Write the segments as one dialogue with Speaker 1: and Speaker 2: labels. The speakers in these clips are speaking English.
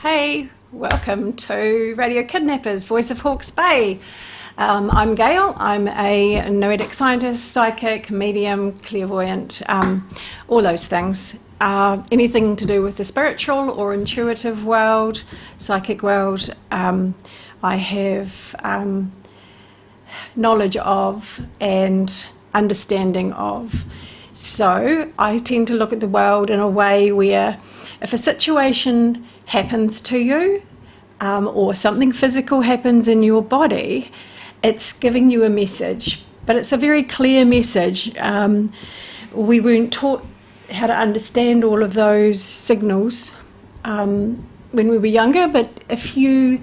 Speaker 1: Hey, welcome to Radio Kidnappers, Voice of Hawke's Bay. I'm Gail. I'm a noetic scientist, psychic, medium, clairvoyant, all those things. Anything to do with the spiritual or intuitive world, psychic world, I have knowledge of and understanding of. So I tend to look at the world in a way where if a situation happens to you or something physical happens in your body, it's giving you a message, but it's a very clear message. We weren't taught how to understand all of those signals when we were younger, but if you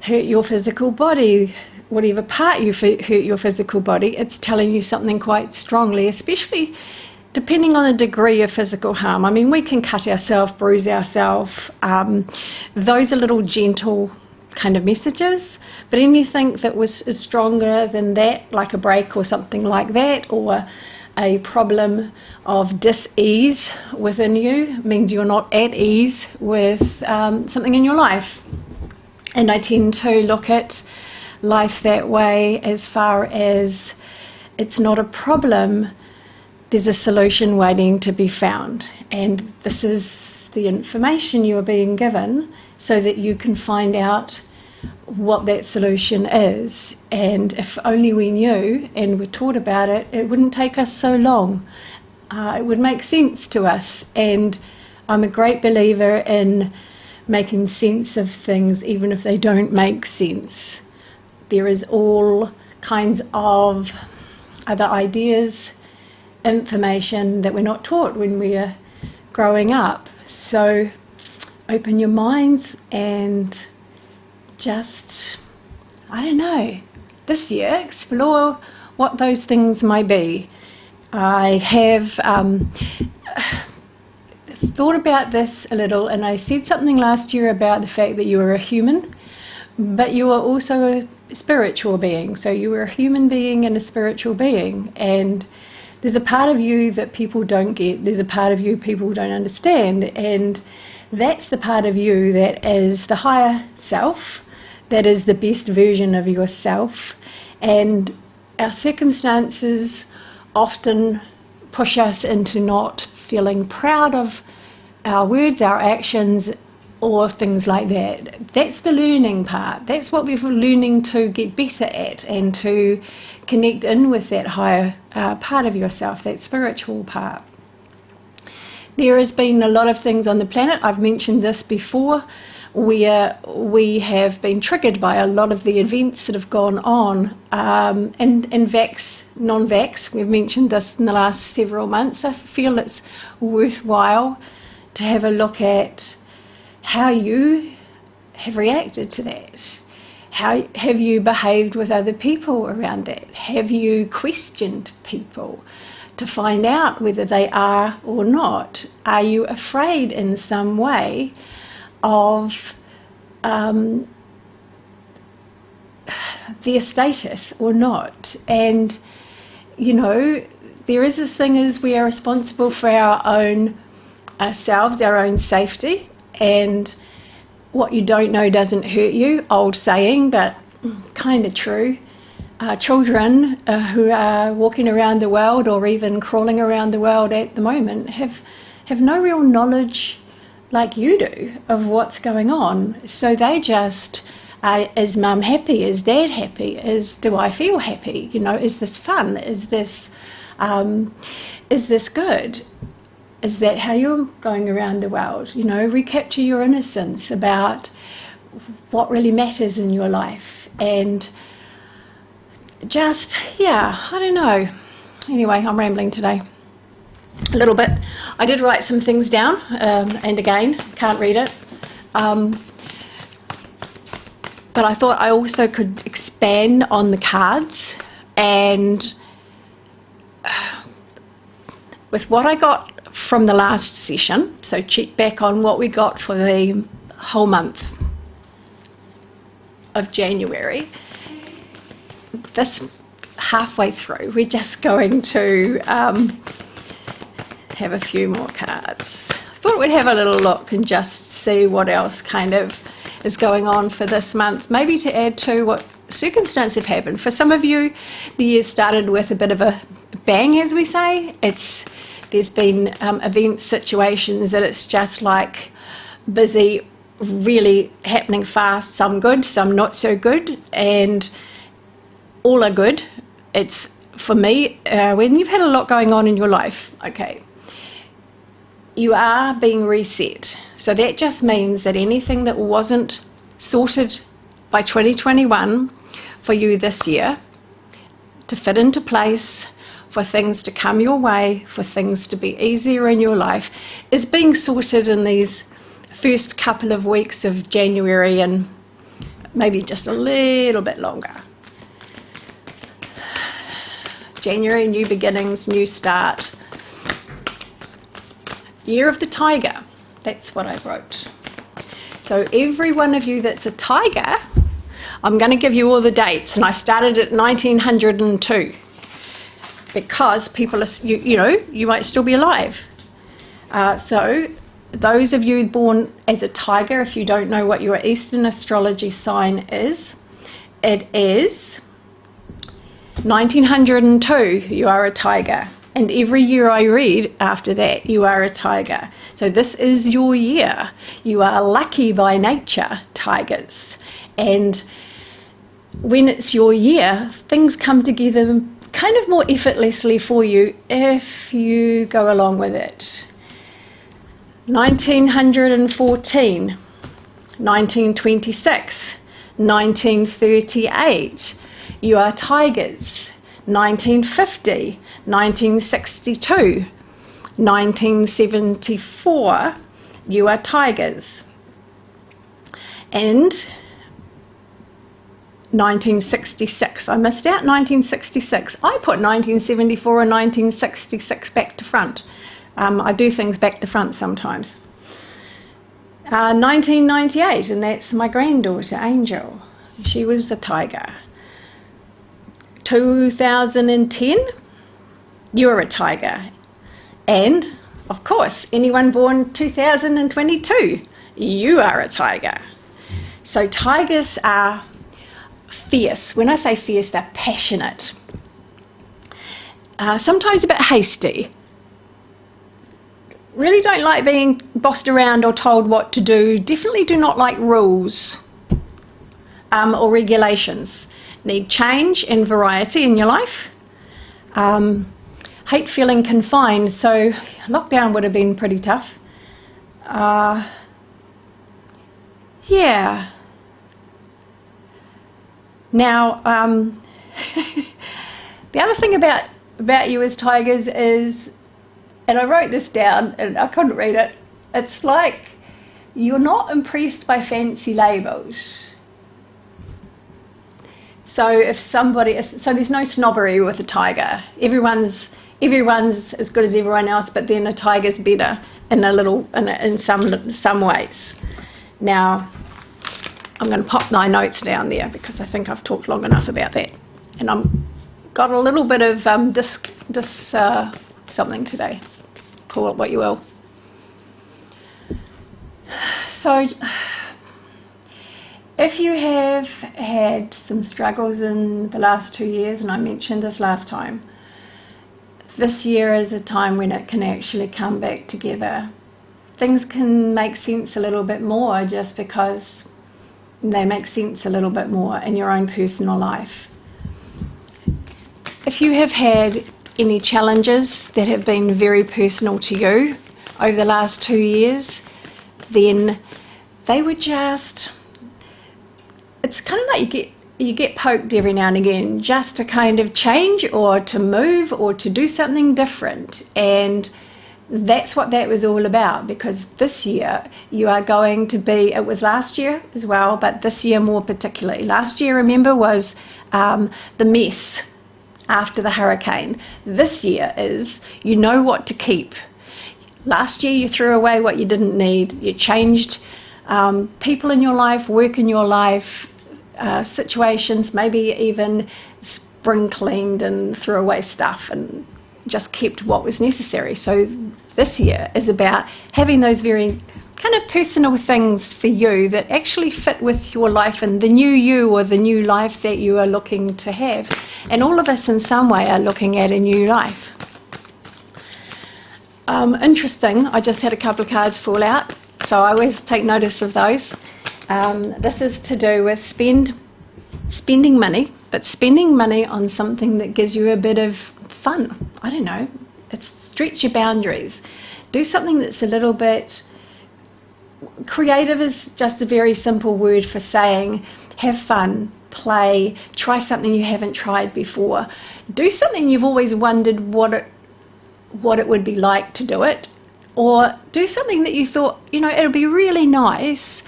Speaker 1: hurt your physical body, whatever part you hurt your physical body, it's telling you something quite strongly, especially depending on the degree of physical harm. I mean, we can cut ourselves, bruise ourselves. Those are little gentle kind of messages, but anything that is stronger than that, like a break or something like that, or a problem of dis-ease within you, means you're not at ease with something in your life. And I tend to look at life that way, as far as it's not a problem, there's a solution waiting to be found, and this is the information you are being given so that you can find out what that solution is. And if only we knew and were taught about it, it wouldn't take us so long. It would make sense to us, and I'm a great believer in making sense of things even if they don't make sense. There is all kinds of other ideas, information that we're not taught when we're growing up. So open your minds and just, I don't know, this year explore what those things may be. I have thought about this a little, and I said something last year about the fact that you are a human, but you are also a spiritual being. So you are a human being and a spiritual being, and there's a part of you that people don't get, there's a part of you people don't understand, and that's the part of you that is the higher self, that is the best version of yourself. And our circumstances often push us into not feeling proud of our words, our actions, or things like that. That's the learning part. That's what we're learning to get better at, and to connect in with that higher part of yourself, that spiritual part. There has been a lot of things on the planet, I've mentioned this before, where we have been triggered by a lot of the events that have gone on, and vax, non-vax, we've mentioned this in the last several months. I feel it's worthwhile to have a look at how you have reacted to that. How have you behaved with other people around that? Have you questioned people to find out whether they are or not? Are you afraid in some way of their status or not? And, you know, there is this thing as we are responsible for our own ourselves, our own safety, and what you don't know doesn't hurt you, old saying, but kind of true. Children who are walking around the world, or even crawling around the world at the moment, have no real knowledge like you do of what's going on. So they just, is mum happy? Is dad happy? Do I feel happy? You know, is this fun? Is this good? Is that how you're going around the world? You know, recapture your innocence about what really matters in your life. And just, yeah, I don't know. Anyway, I'm rambling today a little bit. I did write some things down, and again, can't read it. But I thought I also could expand on the cards, and with what I got from the last session, so check back on what we got for the whole month of January. This halfway through, we're just going to have a few more cards. thought we'd have a little look and just see what else kind of is going on for this month, maybe to add to what circumstances have happened. For some of you, the year started with a bit of a bang, as we say. There's been events, situations that it's just like busy, really happening fast, some good, some not so good, and all are good. It's, for me, when you've had a lot going on in your life, okay, you are being reset. So that just means that anything that wasn't sorted by 2021 for you this year, to fit into place, for things to come your way, for things to be easier in your life, is being sorted in these first couple of weeks of January and maybe just a little bit longer. January, new beginnings, new start. Year of the Tiger, that's what I wrote. So every one of you that's a tiger, I'm going to give you all the dates, and I started at 1902 because people are, you might still be alive. So those of you born as a tiger, if you don't know what your Eastern astrology sign is, it is 1902, you are a tiger. And every year I read after that, you are a tiger. So this is your year. You are lucky by nature, tigers. And when it's your year, things come together kind of more effortlessly for you if you go along with it. 1914, 1926, 1938, you are tigers. 1950, 1962, 1974, you are tigers. And 1966, I missed out 1966. I put 1974 and 1966 back to front. I do things back to front sometimes. 1998, and that's my granddaughter, Angel. She was a tiger. 2010, you're a tiger. And, of course, anyone born 2022, you are a tiger. So tigers are fierce. When I say fierce, they're passionate. Sometimes a bit hasty. Really don't like being bossed around or told what to do. Definitely do not like rules or regulations. Need change and variety in your life. Hate feeling confined, so lockdown would have been pretty tough. Yeah. Now, the other thing about you as tigers is, and I wrote this down and I couldn't read it, it's like you're not impressed by fancy labels. So if somebody, so there's no snobbery with a tiger. Everyone's as good as everyone else, but then a tiger's better in some ways. Now, I'm going to pop my notes down there because I think I've talked long enough about that, and I've got a little bit of something today. Call it what you will. So, if you have had some struggles in the last 2 years, and I mentioned this last time, this year is a time when it can actually come back together. Things can make sense a little bit more just because they make sense a little bit more in your own personal life. If you have had any challenges that have been very personal to you over the last 2 years, then they were just, it's kind of like you get poked every now and again just to kind of change or to move or to do something different. And that's what that was all about, because this year you are going to be, it was last year as well, but this year more particularly. Last year, remember, was the mess after the hurricane. This year is, you know what to keep. Last year you threw away what you didn't need. You changed people in your life, work in your life, situations, maybe even spring cleaned and threw away stuff and just kept what was necessary. So this year is about having those very kind of personal things for you that actually fit with your life and the new you or the new life that you are looking to have. And all of us in some way are looking at a new life. Interesting, I just had a couple of cards fall out, so I always take notice of those. This is to do with spending money, but spending money on something that gives you a bit of fun. I don't know, it's stretch your boundaries. Do something that's a little bit creative. Is just a very simple word for saying have fun, play, try something you haven't tried before. Do something you've always wondered what it would be like to do it, or do something that you thought, it'll be really nice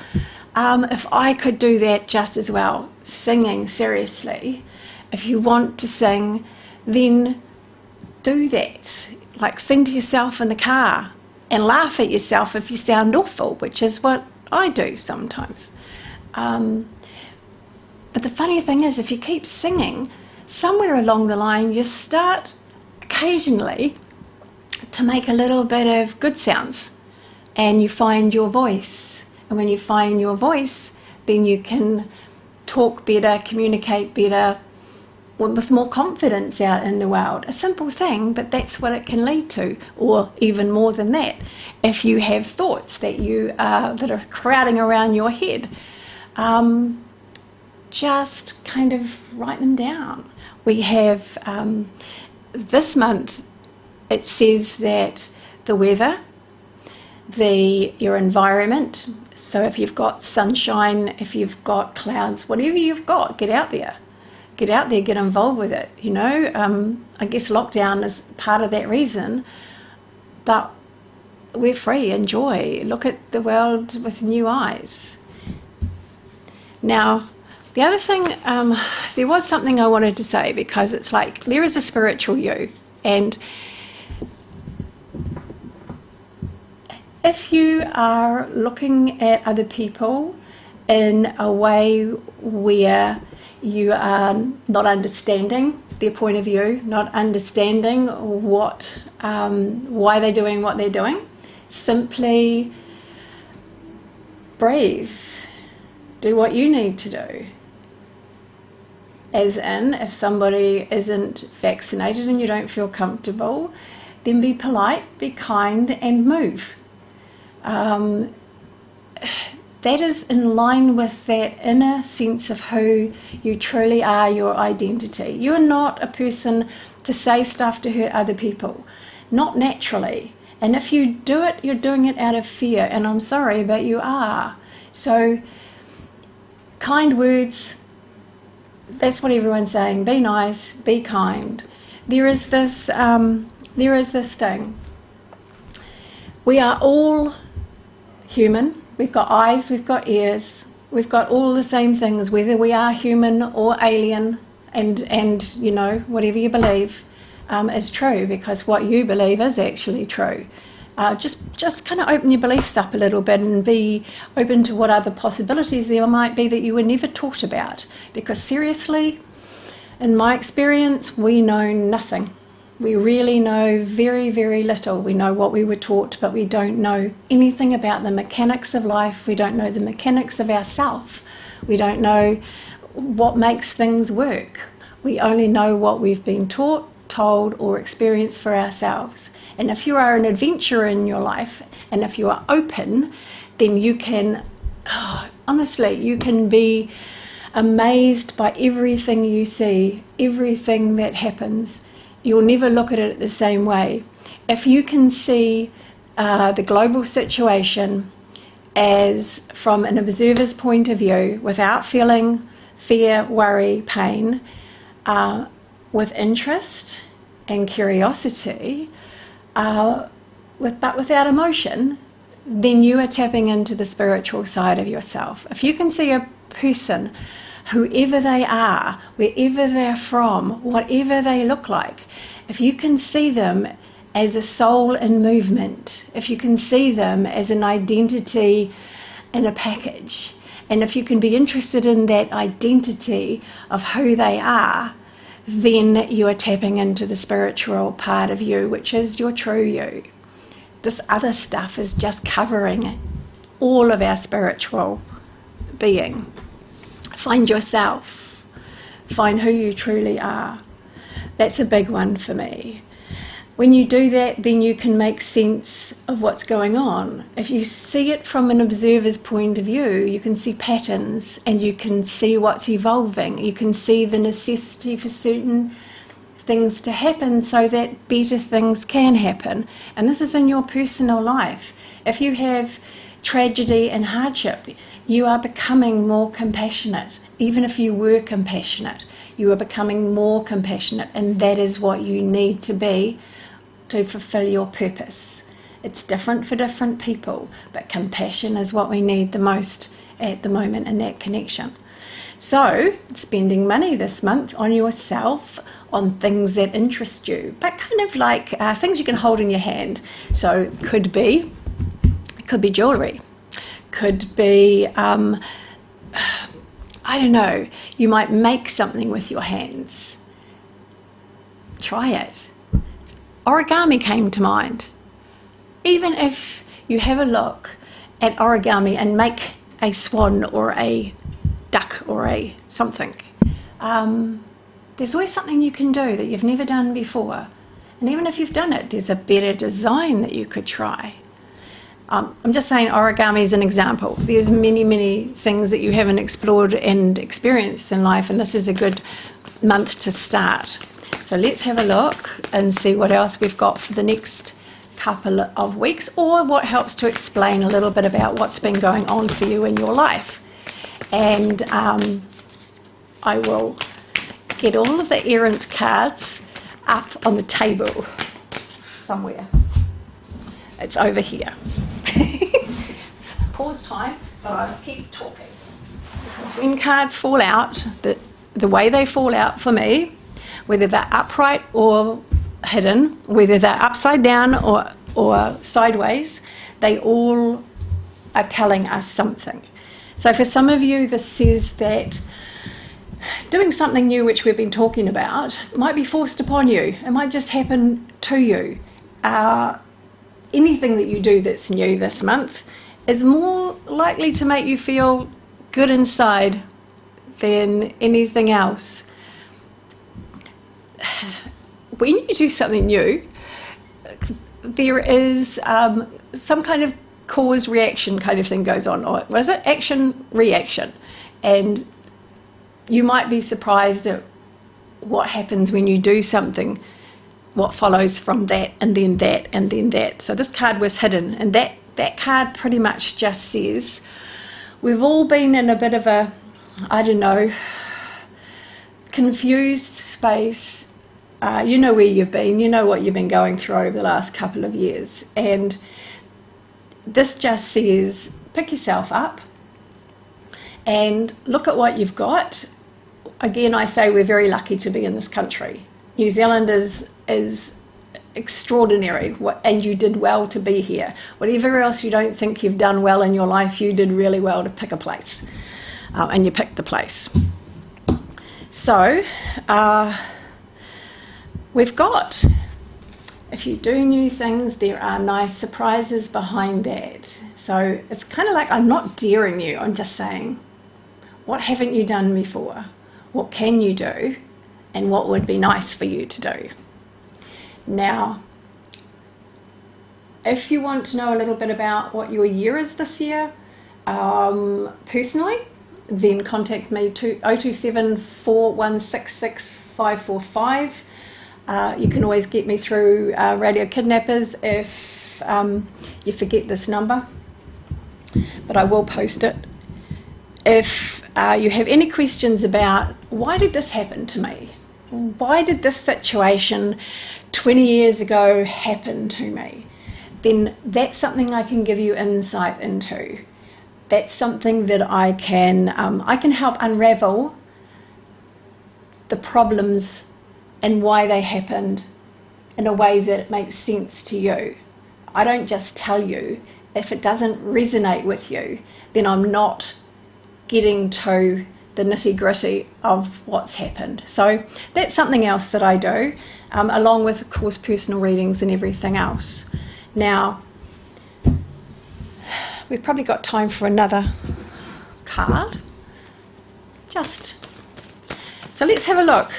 Speaker 1: if I could do that just as well. Singing, seriously. If you want to sing, then do that. Like sing to yourself in the car and laugh at yourself if you sound awful, which is what I do sometimes. But the funny thing is, if you keep singing, somewhere along the line you start occasionally to make a little bit of good sounds, and you find your voice. And when you find your voice, then you can talk better, communicate better, with more confidence out in the world. A simple thing, but that's what it can lead to, or even more than that. If you have thoughts that that are crowding around your head, just kind of write them down. We have this month, it says that the weather, your environment, so if you've got sunshine, if you've got clouds, whatever you've got, get out there, get involved with it. I guess lockdown is part of that reason, but we're free. Enjoy, look at the world with new eyes. Now, the other thing, there was something I wanted to say, because it's like there is a spiritual you, and if you are looking at other people in a way where you are not understanding their point of view, not understanding why they're doing what they're doing, simply breathe. Do what you need to do. As in, if somebody isn't vaccinated and you don't feel comfortable, then be polite, be kind, and move. That is in line with that inner sense of who you truly are, your identity. You're not a person to say stuff to hurt other people, not naturally. And if you do it, you're doing it out of fear, and I'm sorry, but you are. So, kind words, that's what everyone's saying. Be nice, be kind. There is this thing. We are all human. We've got eyes, we've got ears, we've got all the same things, whether we are human or alien, and whatever you believe is true, because what you believe is actually true. Just kind of open your beliefs up a little bit and be open to what other possibilities there might be that you were never taught about, because seriously, in my experience, we know nothing. We really know very, very little. We know what we were taught, but we don't know anything about the mechanics of life. We don't know the mechanics of ourselves. We don't know what makes things work. We only know what we've been taught, told, or experienced for ourselves. And if you are an adventurer in your life, and if you are open, then you can, honestly, you can be amazed by everything you see, everything that happens. You'll never look at it the same way. If you can see the global situation as from an observer's point of view, without feeling fear, worry, pain, with interest and curiosity, but without emotion, then you are tapping into the spiritual side of yourself. If you can see a person, whoever they are, wherever they're from, whatever they look like, if you can see them as a soul in movement, if you can see them as an identity in a package, and if you can be interested in that identity of who they are, then you are tapping into the spiritual part of you, which is your true you. this other stuff is just covering all of our spiritual being. Find yourself. Find who you truly are. That's a big one for me. When you do that, then you can make sense of what's going on. If you see it from an observer's point of view, you can see patterns and you can see what's evolving. You can see the necessity for certain things to happen so that better things can happen. And this is in your personal life. If you have tragedy and hardship, you are becoming more compassionate. Even if you were compassionate, you are becoming more compassionate, and that is what you need to be to fulfill your purpose. It's different for different people, but compassion is what we need the most at the moment in that connection. So, spending money this month on yourself, on things that interest you, but kind of like things you can hold in your hand. So, it could be jewellery, could be, I don't know, you might make something with your hands. Try it. Origami came to mind. Even if you have a look at origami and make a swan or a duck or a something, there's always something you can do that you've never done before. And even if you've done it, there's a better design that you could try. I'm just saying origami is an example. There's many, many things that you haven't explored and experienced in life, and this is a good month to start. So let's have a look and see what else we've got for the next couple of weeks, or what helps to explain a little bit about what's been going on for you in your life. And I will get all of the errant cards up on the table somewhere. It's over here. Pause time, but I'll keep talking. Because when cards fall out, the way they fall out for me, whether they're upright or hidden, whether they're upside down or sideways, they all are telling us something. So for some of you, this says that doing something new, which we've been talking about, might be forced upon you. It might just happen to you. Anything that you do that's new this month is more likely to make you feel good inside than anything else. When you do something new, there is some kind of cause-reaction kind of thing goes on. Or what is it? Action-reaction. And you might be surprised at what happens when you do something, what follows from that, and then that, and then that. So this card was hidden, and that card pretty much just says, we've all been in a bit of a, I don't know, confused space. You know where you've been, you know what you've been going through over the last couple of years. And this just says, pick yourself up and look at what you've got. Again, I say we're very lucky to be in this country. New Zealand is extraordinary, and you did well to be here. Whatever else you don't think you've done well in your life, you did really well to pick a place, and you picked the place. So we've got, if you do new things, there are nice surprises behind that. So it's kind of like, I'm not daring you, I'm just saying, what haven't you done before? What can you do? And what would be nice for you to do? Now, if you want to know a little bit about what your year is this year, personally, then contact me to 027 4166 545. You can always get me through Radio Kidnappers if you forget this number, but I will post it. If you have any questions about why did this happen to me? Why did this situation 20 years ago happen to me? Then that's something I can give you insight into. That's something that I can help unravel the problems and why they happened in a way that makes sense to you. I don't just tell you. If it doesn't resonate with you, then I'm not getting to the nitty-gritty of what's happened. So that's something else that I do, along with, of course, personal readings and everything else. Now, we've probably got time for another card. So let's have a look.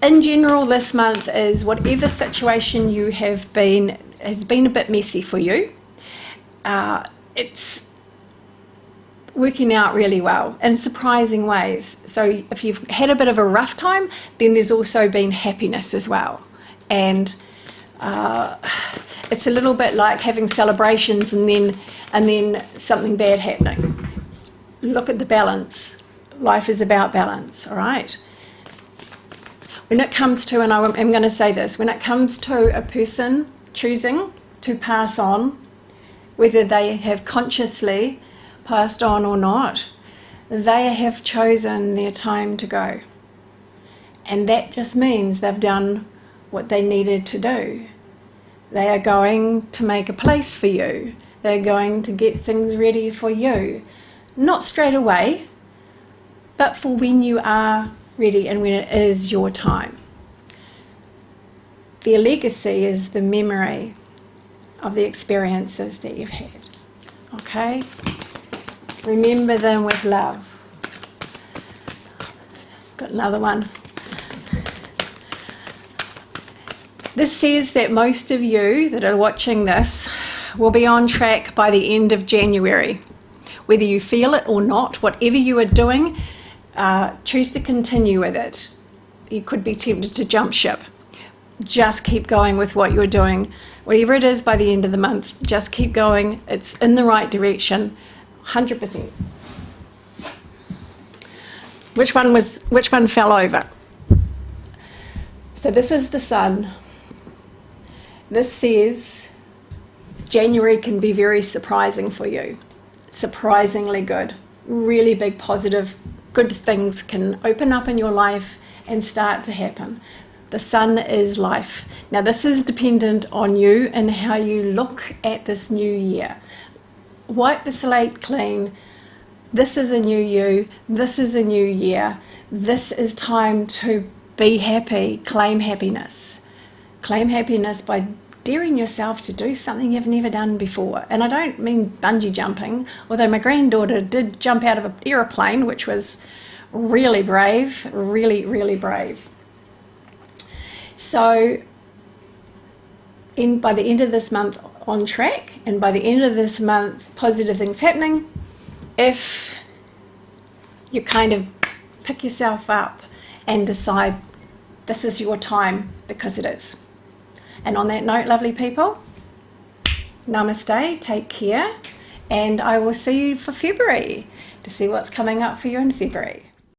Speaker 1: In general, this month is whatever situation you have been has been a bit messy for you. It's working out really well in surprising ways. So if you've had a bit of a rough time, then there's also been happiness as well. And it's a little bit like having celebrations and then something bad happening. Look at the balance. Life is about balance, all right? When it comes to, and I'm going to say this, when it comes to a person choosing to pass on, whether they have consciously passed on or not, they have chosen their time to go. And that just means they've done what they needed to do. They are going to make a place for you. They're going to get things ready for you. Not straight away, but for when you are ready and when it is your time. Their legacy is the memory of the experiences that you've had. Okay? Remember them with love. Got another one. This says that most of you that are watching this will be on track by the end of January. Whether you feel it or not, whatever you are doing, choose to continue with it. You could be tempted to jump ship. Just keep going with what you're doing. Whatever it is by the end of the month, just keep going. It's in the right direction, 100%. Which one fell over? So this is the sun. This says January can be very surprising for you. Surprisingly good. Really big positive, good things can open up in your life and start to happen. The sun is life. Now this is dependent on you and how you look at this new year. Wipe the slate clean. This is a new you. This is a new year. This is time to be happy. Claim happiness. Claim happiness by daring yourself to do something you've never done before. And I don't mean bungee jumping, although my granddaughter did jump out of an aeroplane, which was really brave, really, really brave. So by the end of this month on track, and by the end of this month positive things happening, if you kind of pick yourself up and decide this is your time, because it is. And on that note, lovely people, namaste, take care, and I will see you for February to see what's coming up for you in February.